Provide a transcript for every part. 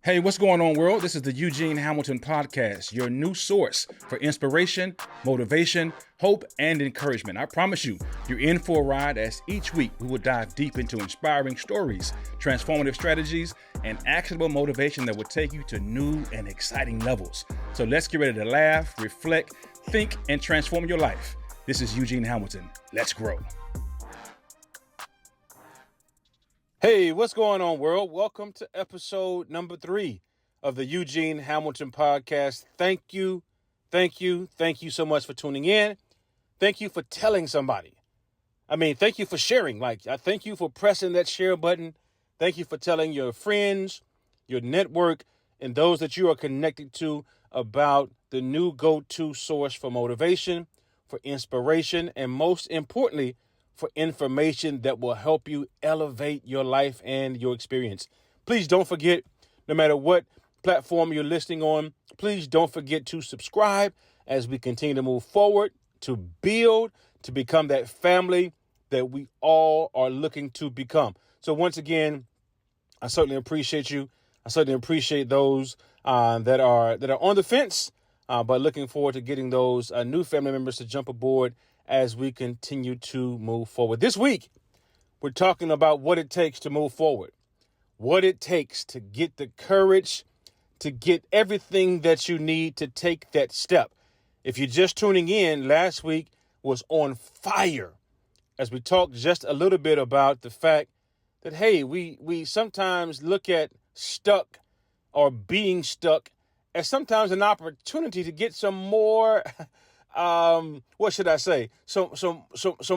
Hey, what's going on, world? This is the Eugene Hamilton Podcast, your new source for inspiration, motivation, hope, and encouragement. I promise you, you're in for a ride as each week we will dive deep into inspiring stories, transformative strategies, and actionable motivation that will take you to new and exciting levels. So let's get ready to laugh, reflect, think, and transform your life. This is Eugene Hamilton. Let's grow. Hey, what's going on, world? Welcome to episode number 3 of the Eugene Hamilton Podcast. Thank you so much for tuning in. Thank you for telling somebody. Thank you for sharing. I thank you for pressing that share button. Thank you for telling your friends, your network, and those that you are connected to about the new go-to source for motivation, for inspiration, and most importantly, for information that will help you elevate your life and your experience. Please don't forget, no matter what platform you're listening on, please don't forget to subscribe as we continue to move forward, to build, to become that family that we all are looking to become. So once again, I certainly appreciate you. I certainly appreciate those that are on the fence, but looking forward to getting those new family members to jump aboard as we continue to move forward. This week, we're talking about what it takes to move forward, what it takes to get the courage, to get everything that you need to take that step. If you're just tuning in, last week was on fire as we talked just a little bit about the fact that, hey, we sometimes look at stuck or being stuck as sometimes an opportunity to get some more what should I say? Some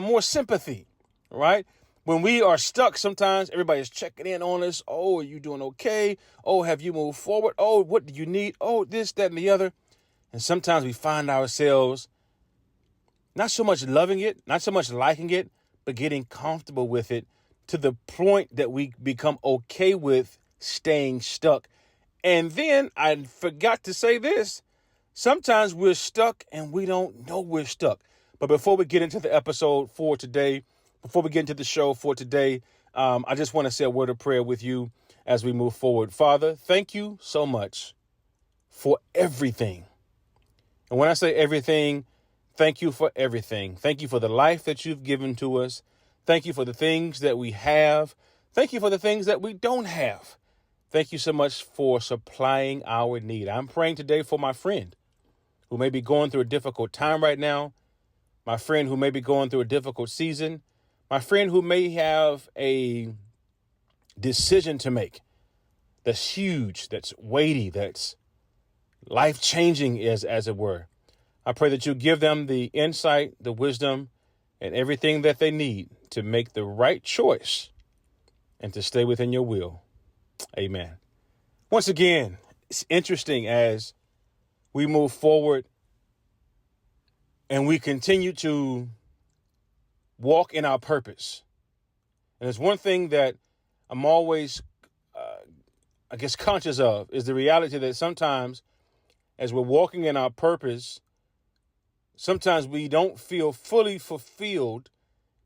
more sympathy, right? When we are stuck, sometimes everybody's checking in on us. Oh, are you doing okay? Oh, have you moved forward? Oh, what do you need? Oh, this, that, and the other. And sometimes we find ourselves not so much loving it, not so much liking it, but getting comfortable with it to the point that we become okay with staying stuck. And then I forgot to say this. Sometimes we're stuck and we don't know we're stuck. But before we get into the episode for today, before we get into the show for today, I just want to say a word of prayer with you as we move forward. Father, thank you so much for everything. And when I say everything, thank you for everything. Thank you for the life that you've given to us. Thank you for the things that we have. Thank you for the things that we don't have. Thank you so much for supplying our need. I'm praying today for my friend who may be going through a difficult time right now, my friend who may be going through a difficult season, my friend who may have a decision to make that's huge, that's weighty, that's life-changing, as it were. I pray that you give them the insight, the wisdom, and everything that they need to make the right choice and to stay within your will. Amen. Once again, it's interesting as we move forward and we continue to walk in our purpose. And there's one thing that I'm always, conscious of is the reality that sometimes as we're walking in our purpose, sometimes we don't feel fully fulfilled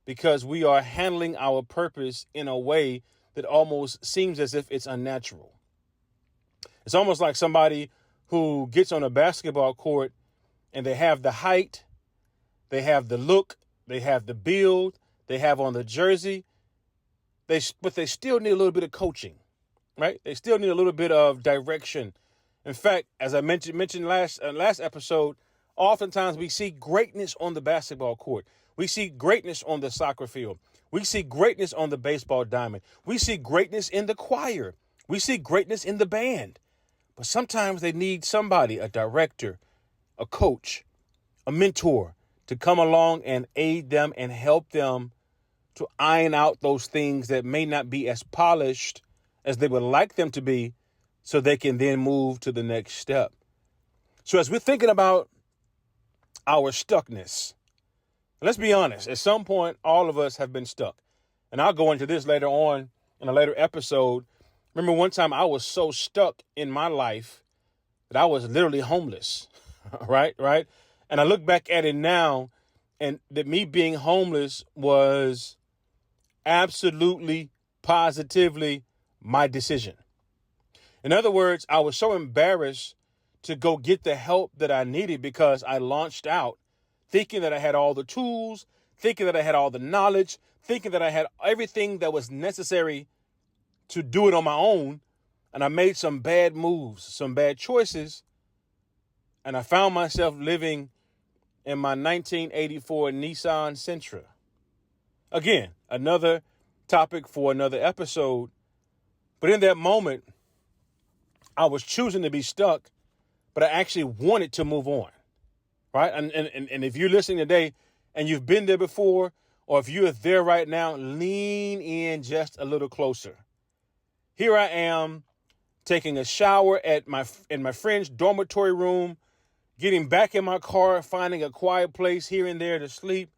because we are handling our purpose in a way that almost seems as if it's unnatural. It's almost like somebody who gets on a basketball court and they have the height, they have the look, they have the build, they have on the jersey, but they still need a little bit of coaching, right? They still need a little bit of direction. In fact, as I mentioned last episode, oftentimes we see greatness on the basketball court. We see greatness on the soccer field. We see greatness on the baseball diamond. We see greatness in the choir. We see greatness in the band. But sometimes they need somebody, a director, a coach, a mentor, to come along and aid them and help them to iron out those things that may not be as polished as they would like them to be so they can then move to the next step. So as we're thinking about our stuckness, let's be honest, at some point, all of us have been stuck. And I'll go into this later on in a later episode. Remember one time I was so stuck in my life that I was literally homeless, right? And I look back at it now and that me being homeless was absolutely, positively my decision. In other words, I was so embarrassed to go get the help that I needed because I launched out thinking that I had all the tools, thinking that I had all the knowledge, thinking that I had everything that was necessary to do it on my own. And I made some bad moves, some bad choices. And I found myself living in my 1984 Nissan Sentra. Again, another topic for another episode. But in that moment, I was choosing to be stuck, but I actually wanted to move on, right? And if you're listening today and you've been there before, or if you're there right now, lean in just a little closer. Here I am taking a shower in my friend's dormitory room, getting back in my car, finding a quiet place here and there to sleep.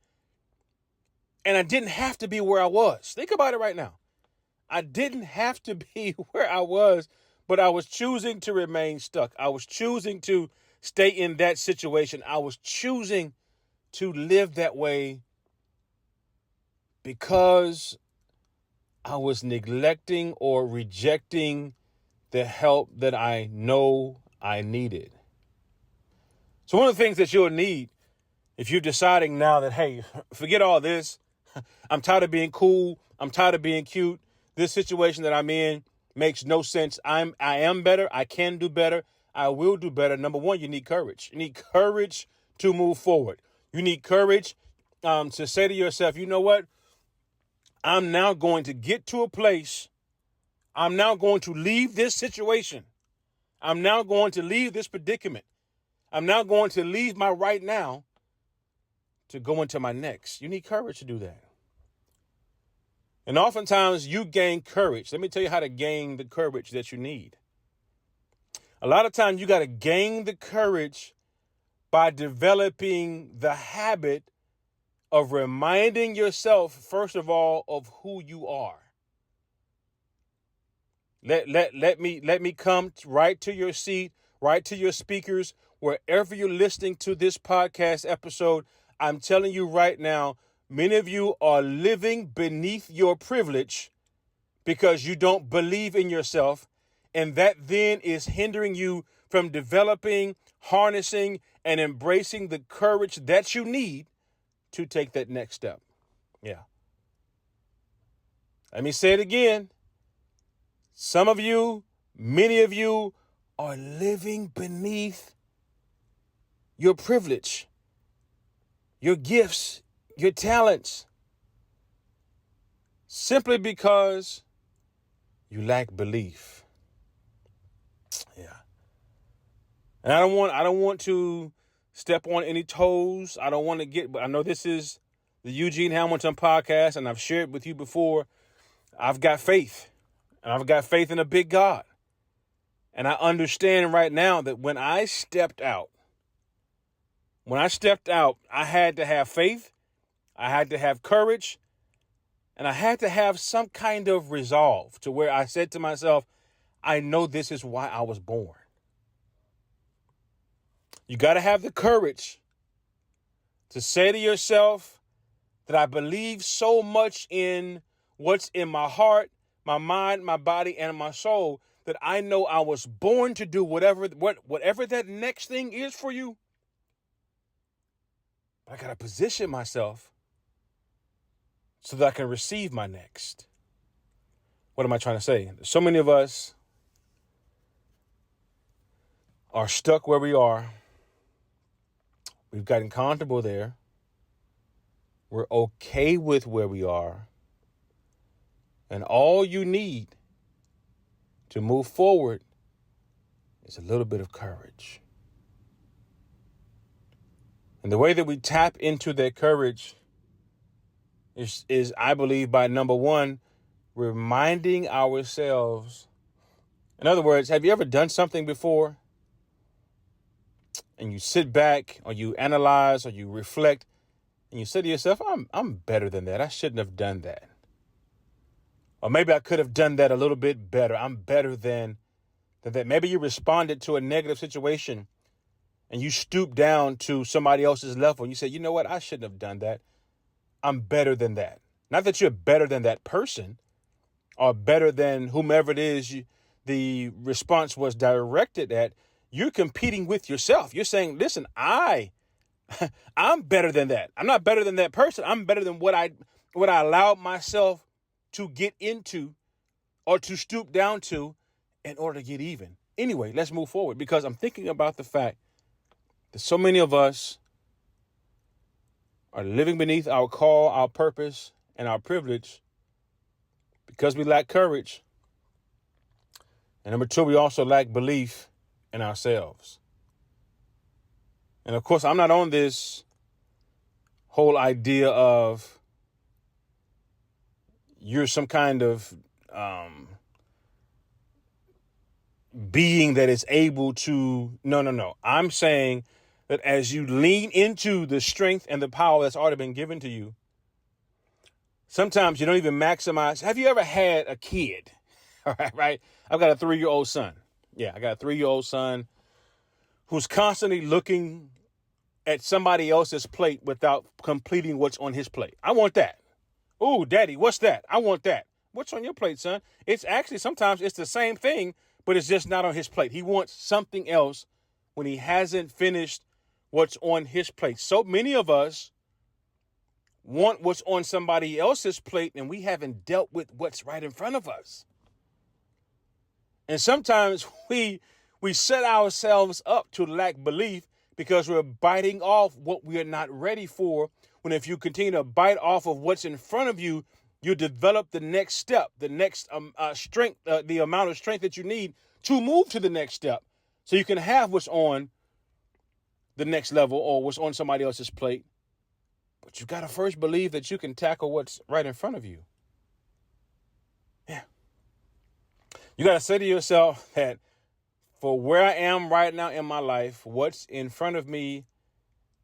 And I didn't have to be where I was. Think about it right now. I didn't have to be where I was, but I was choosing to remain stuck. I was choosing to stay in that situation. I was choosing to live that way because I was neglecting or rejecting the help that I know I needed. So one of the things that you'll need if you're deciding now that, hey, forget all this. I'm tired of being cool. I'm tired of being cute. This situation that I'm in makes no sense. I am better. I can do better. I will do better. Number one, you need courage. You need courage to move forward. You need courage to say to yourself, you know what? I'm now going to get to a place. I'm now going to leave this situation. I'm now going to leave this predicament. I'm now going to leave my right now to go into my next. You need courage to do that. And oftentimes you gain courage. Let me tell you how to gain the courage that you need. A lot of times you got to gain the courage by developing the habit of reminding yourself, first of all, of who you are. Let me come right to your seat, right to your speakers, wherever you're listening to this podcast episode. I'm telling you right now, many of you are living beneath your privilege because you don't believe in yourself. And that then is hindering you from developing, harnessing, and embracing the courage that you need to take that next step. Yeah. Let me say it again. Some of you, many of you are living beneath your privilege, your gifts, your talents, simply because you lack belief. Yeah. And I don't want to step on any toes. I don't want to I know this is the Eugene Hamilton podcast, and I've shared with you before. I've got faith, and I've got faith in a big God. And I understand right now that when I stepped out, I had to have faith, I had to have courage, and I had to have some kind of resolve to where I said to myself, I know this is why I was born. You got to have the courage to say to yourself that I believe so much in what's in my heart, my mind, my body, and my soul that I know I was born to do whatever that next thing is for you. But I got to position myself so that I can receive my next. What am I trying to say? So many of us are stuck where we are. We've gotten comfortable there. We're okay with where we are. And all you need to move forward is a little bit of courage. And the way that we tap into that courage is I believe, by number one, reminding ourselves. In other words, have you ever done something before and you sit back or you analyze or you reflect and you say to yourself, I'm better than that. I shouldn't have done that. Or maybe I could have done that a little bit better. I'm better than that. Maybe you responded to a negative situation and you stooped down to somebody else's level and you said, you know what? I shouldn't have done that. I'm better than that. Not that you're better than that person or better than whomever it is the response was directed at, you're competing with yourself. You're saying, listen, I'm better than that. I'm not better than that person. I'm better than what I allowed myself to get into or to stoop down to in order to get even. Anyway, let's move forward, because I'm thinking about the fact that so many of us are living beneath our call, our purpose, and our privilege because we lack courage. And number two, we also lack belief in ourselves. And of course, I'm not on this whole idea of you're some kind of being that is able to, no. I'm saying that as you lean into the strength and the power that's already been given to you, sometimes you don't even maximize. Have you ever had a kid? All right. I've got a 3-year-old son. Yeah, I got a 3-year-old son who's constantly looking at somebody else's plate without completing what's on his plate. I want that. Ooh, daddy, what's that? I want that. What's on your plate, son? It's actually, sometimes it's the same thing, but it's just not on his plate. He wants something else when he hasn't finished what's on his plate. So many of us want what's on somebody else's plate, and we haven't dealt with what's right in front of us. And sometimes we set ourselves up to lack belief because we're biting off what we're not ready for. When if you continue to bite off of what's in front of you, you develop the next step, the next strength, the amount of strength that you need to move to the next step, so you can have what's on the next level or what's on somebody else's plate. But you got to first believe that you can tackle what's right in front of you. Yeah. You got to say to yourself that for where I am right now in my life, what's in front of me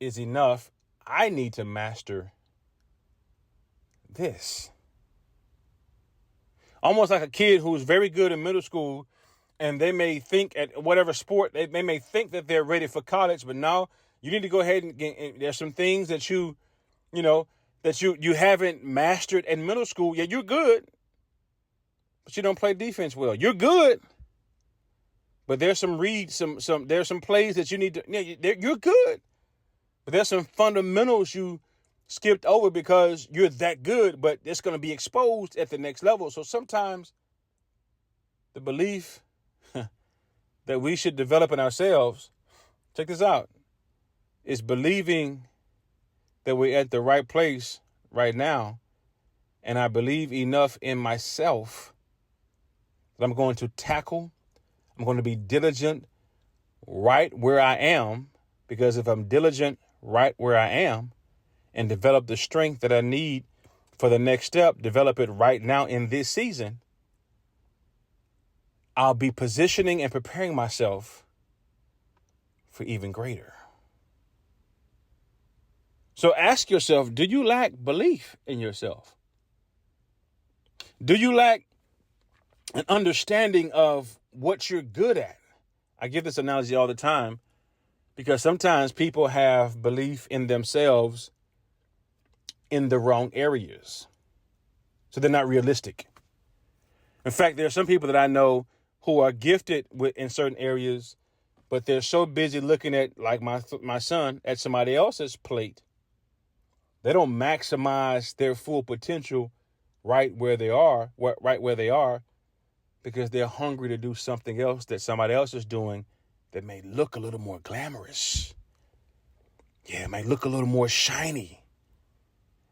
is enough. I need to master this. Almost like a kid who's very good in middle school, and they may think at whatever sport, they may think that they're ready for college, but now you need to go ahead and there's some things that you haven't mastered in middle school. Yeah, you're good, but you don't play defense well. You're good, but there's some there's some plays that you need to, you're good, but there's some fundamentals you skipped over because you're that good, but it's going to be exposed at the next level. So sometimes the belief that we should develop in ourselves, check this out, is believing that we're at the right place right now. And I believe enough in myself that I'm going to tackle, I'm going to be diligent right where I am, because if I'm diligent right where I am and develop the strength that I need for the next step, develop it right now in this season, I'll be positioning and preparing myself for even greater. So ask yourself, do you lack belief in yourself? Do you lack an understanding of what you're good at? I give this analogy all the time because sometimes people have belief in themselves in the wrong areas. So they're not realistic. In fact, there are some people that I know who are gifted in certain areas, but they're so busy looking at, like my son, at somebody else's plate. They don't maximize their full potential right where they are, because they're hungry to do something else that somebody else is doing that may look a little more glamorous. Yeah, it may look a little more shiny.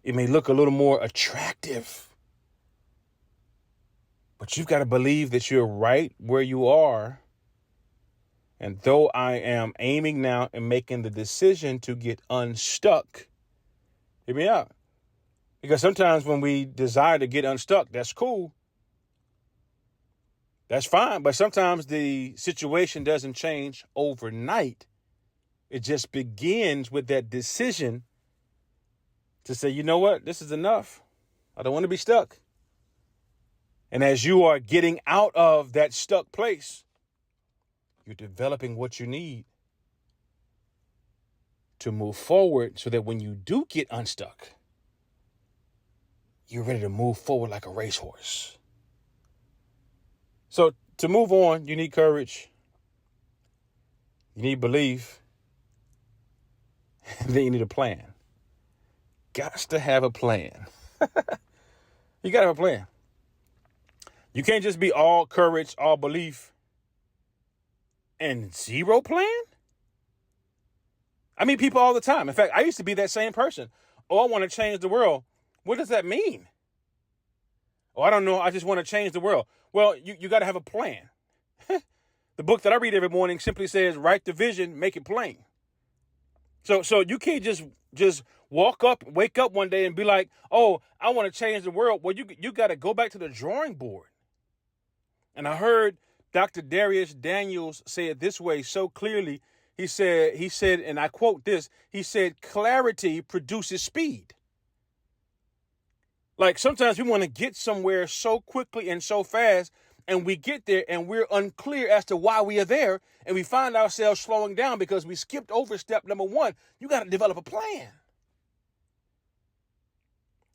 It may look a little more attractive. But you've got to believe that you're right where you are. And though I am aiming now and making the decision to get unstuck, hear me out. Because sometimes when we desire to get unstuck, that's cool. That's fine. But sometimes the situation doesn't change overnight. It just begins with that decision to say, you know what? This is enough. I don't want to be stuck. And as you are getting out of that stuck place, you're developing what you need to move forward so that when you do get unstuck, you're ready to move forward like a racehorse. So To move on, you need courage. You need belief. And then you need a plan. Got to have a plan. You got to have a plan. You can't just be all courage, all belief, and zero plan. I meet people all the time. In fact, I used to be that same person. Oh, I want to change the world. What does that mean? Oh, I don't know. I just want to change the world. Well, you got to have a plan. The book that I read every morning simply says, write the vision, make it plain. So you can't just wake up one day and be like, oh, I want to change the world. Well, you got to go back to the drawing board. And I heard Dr. Darius Daniels say it this way so clearly. He said, and I quote this, he said, clarity produces speed. Like sometimes we want to get somewhere so quickly and so fast, and we get there and we're unclear as to why we are there, and we find ourselves slowing down because we skipped over step number one. You got to develop a plan.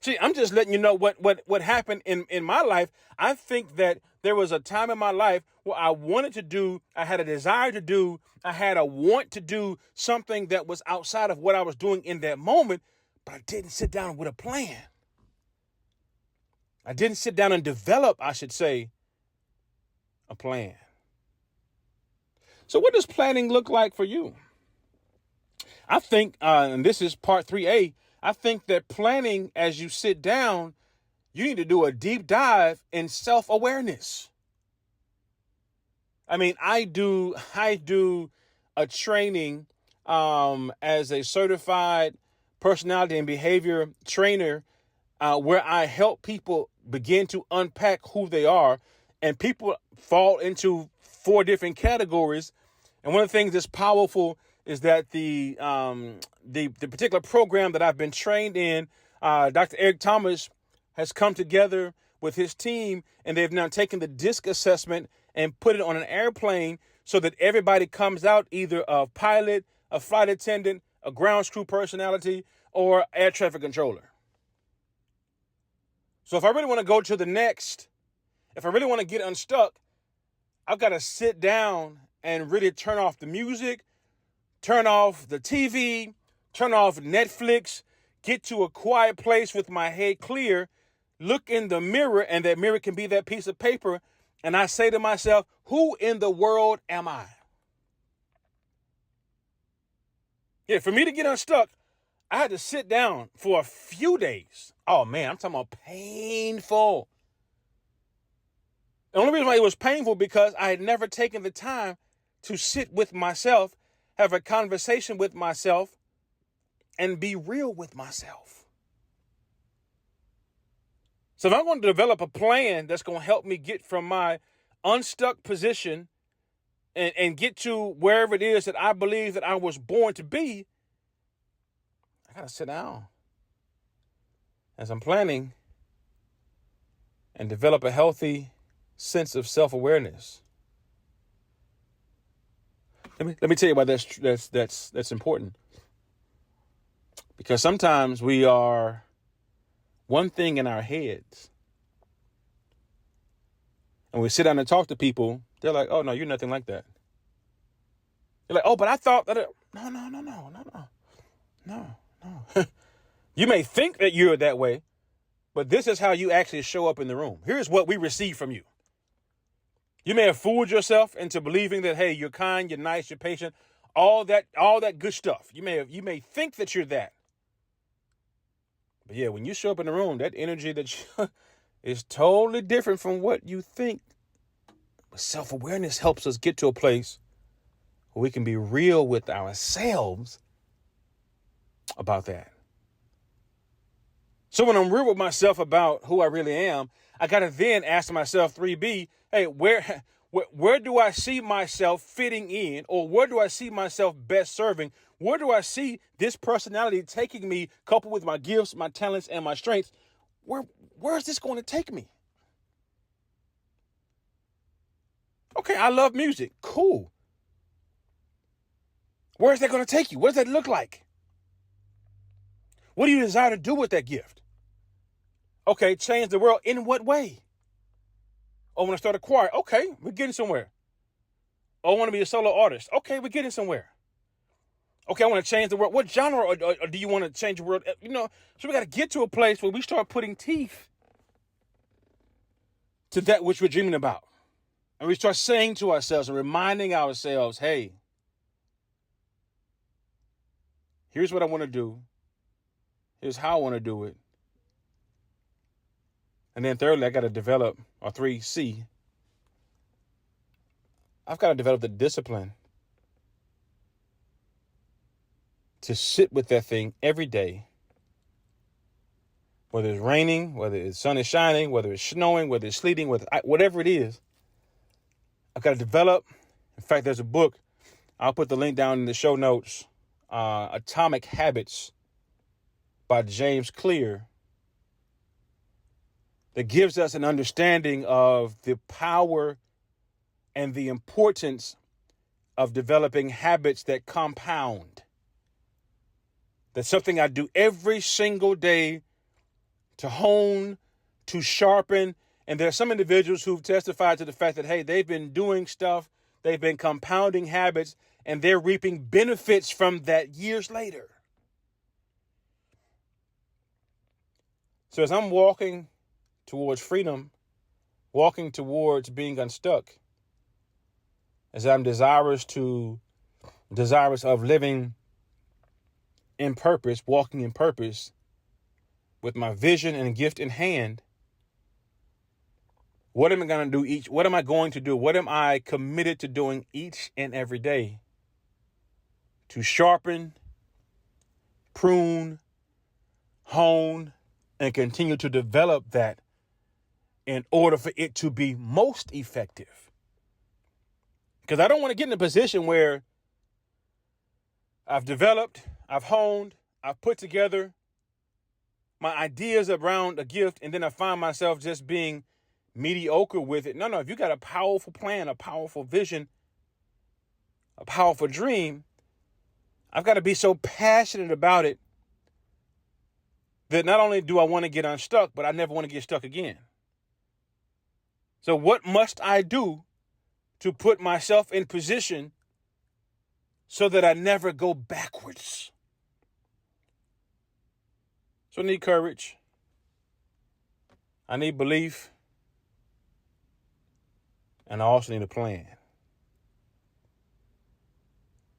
See, I'm just letting you know what happened in my life. I think that there was a time in my life where I wanted to do, I had a desire to do, I had a want to do something that was outside of what I was doing in that moment, but I didn't sit down with a plan. I didn't sit down and develop, I should say, a plan. So what does planning look like for you? I think, and this is part 3A, I think that planning as you sit down, you need to do a deep dive in self-awareness. I mean, I do a training as a certified personality and behavior trainer where I help people begin to unpack who they are, and people fall into 4 different categories. And one of the things that's powerful is that the particular program that I've been trained in, Dr. Eric Thomas has come together with his team, and they've now taken the DISC assessment and put it on an airplane so that everybody comes out either a pilot, a flight attendant, a ground crew personality, or air traffic controller. So if I really want to go to the next, if I really want to get unstuck, I've got to sit down and really turn off the music, turn off the TV, turn off Netflix, get to a quiet place with my head clear, look in the mirror, and that mirror can be that piece of paper, and I say to myself, who in the world am I? Yeah, for me to get unstuck, I had to sit down for a few days. Oh, man, I'm talking about painful. The only reason why it was painful because I had never taken the time to sit with myself, have a conversation with myself, and be real with myself. So if I'm going to develop a plan that's going to help me get from my unstuck position and get to wherever it is that I believe that I was born to be, I got to sit down as I'm planning and develop a healthy sense of self-awareness. Let me tell you why that's important. Because sometimes we are one thing in our heads. And we sit down and talk to people, they're like, oh, no, you're nothing like that. You're like, oh, but I thought that, no. You may think that you're that way, but this is how you actually show up in the room. Here's what we receive from you. You may have fooled yourself into believing that, hey, you're kind, you're nice, you're patient, all that good stuff. You may think that you're that. But yeah, when you show up in the room, that energy is totally different from what you think. But self-awareness helps us get to a place where we can be real with ourselves about that. So when I'm real with myself about who I really am, I got to then ask myself 3B, hey, where do I see myself fitting in, or where do I see myself best serving? Where do I see this personality taking me, coupled with my gifts, my talents, and my strengths? Where is this going to take me? Okay, I love music. Cool. Where is that going to take you? What does that look like? What do you desire to do with that gift? Okay, change the world in what way? Oh, I want to start a choir. Okay, we're getting somewhere. Oh, I want to be a solo artist. Okay, we're getting somewhere. Okay, I want to change the world. What genre or do you want to change the world? So we got to get to a place where we start putting teeth to that which we're dreaming about. And we start saying to ourselves and reminding ourselves, hey, here's what I want to do. Here's how I want to do it. And then thirdly, I got to develop, or 3C, I've got to develop the discipline to sit with that thing every day, whether it's raining, whether the sun is shining, whether it's snowing, whether it's sleeting, whatever it is. I've got to develop. In fact, there's a book. I'll put the link down in the show notes. Atomic Habits by James Clear, that gives us an understanding of the power and the importance of developing habits that compound. That's something I do every single day to hone, to sharpen. And there are some individuals who've testified to the fact that, hey, they've been doing stuff, they've been compounding habits, and they're reaping benefits from that years later. So as I'm walking towards freedom, walking towards being unstuck, as I'm desirous of living in purpose, walking in purpose, with my vision and gift in hand, what am I going to do what am I going to do? What am I committed to doing each and every day to sharpen, prune, hone, and continue to develop that in order for it to be most effective? Because I don't want to get in a position where I've developed, I've honed, I've put together my ideas around a gift, and then I find myself just being mediocre with it. No, if you got a powerful plan, a powerful vision, a powerful dream, I've got to be so passionate about it that not only do I want to get unstuck, but I never want to get stuck again. So what must I do to put myself in position so that I never go backwards? So I need courage. I need belief. And I also need a plan.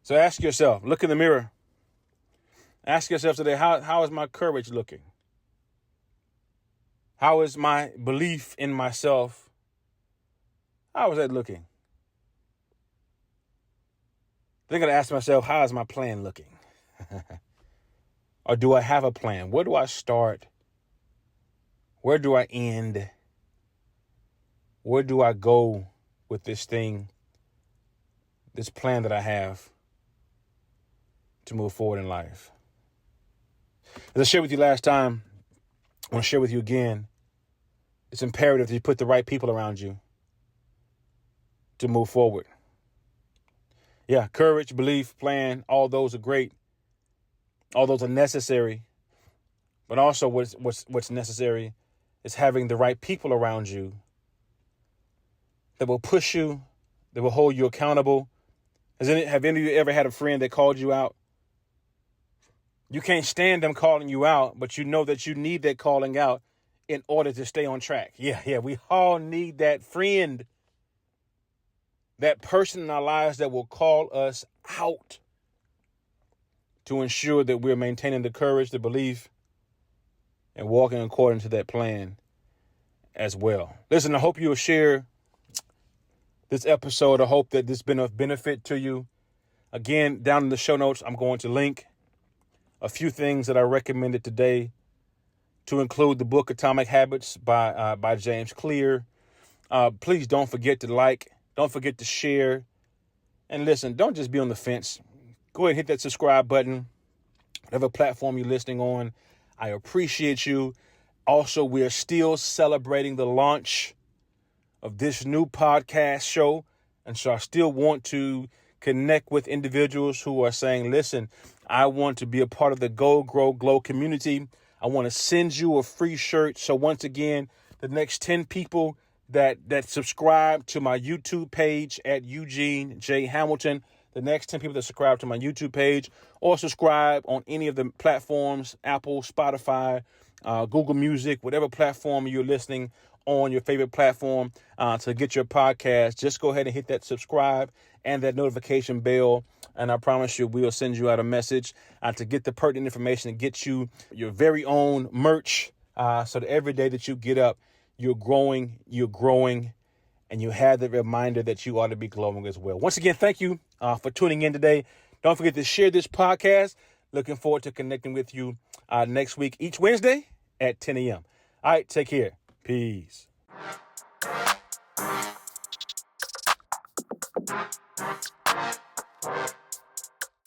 So ask yourself, look in the mirror. Ask yourself today, how is my courage looking? How is my belief in myself? How is that looking? Then I got to ask myself, how is my plan looking? Or do I have a plan? Where do I start? Where do I end? Where do I go with this thing, this plan that I have to move forward in life? As I shared with you last time, I want to share with you again. It's imperative that you put the right people around you to move forward. Yeah, courage, belief, plan, all those are great. All those are necessary. But also what's necessary is having the right people around you that will push you, that will hold you accountable. Have any of you ever had a friend that called you out? You can't stand them calling you out, but you know that you need that calling out in order to stay on track. Yeah, we all need that friend, that person in our lives that will call us out to ensure that we're maintaining the courage, the belief, and walking according to that plan as well. Listen, I hope you'll share this episode. I hope that this has been of benefit to you. Again, down in the show notes, I'm going to link a few things that I recommended today, to include the book Atomic Habits by James Clear. Please don't forget to like, don't forget to share. And listen, don't just be on the fence. Go ahead and hit that subscribe button, whatever platform you're listening on. I appreciate you. Also, we are still celebrating the launch of this new podcast show. And so I still want to connect with individuals who are saying, listen, I want to be a part of the Go, Grow, Glow community. I want to send you a free shirt. So once again, the next 10 people that subscribe to my YouTube page at Eugene J. Hamilton. The next 10 people that subscribe to my YouTube page or subscribe on any of the platforms, Apple, Spotify, Google Music, whatever platform you're listening on, your favorite platform to get your podcast, just go ahead and hit that subscribe and that notification bell. And I promise you, we'll send you out a message to get the pertinent information and get you your very own merch so that every day that you get up, you're growing, and you have the reminder that you ought to be glowing as well. Once again, thank you for tuning in today. Don't forget to share this podcast. Looking forward to connecting with you next week, each Wednesday at 10 a.m. All right, take care. Peace.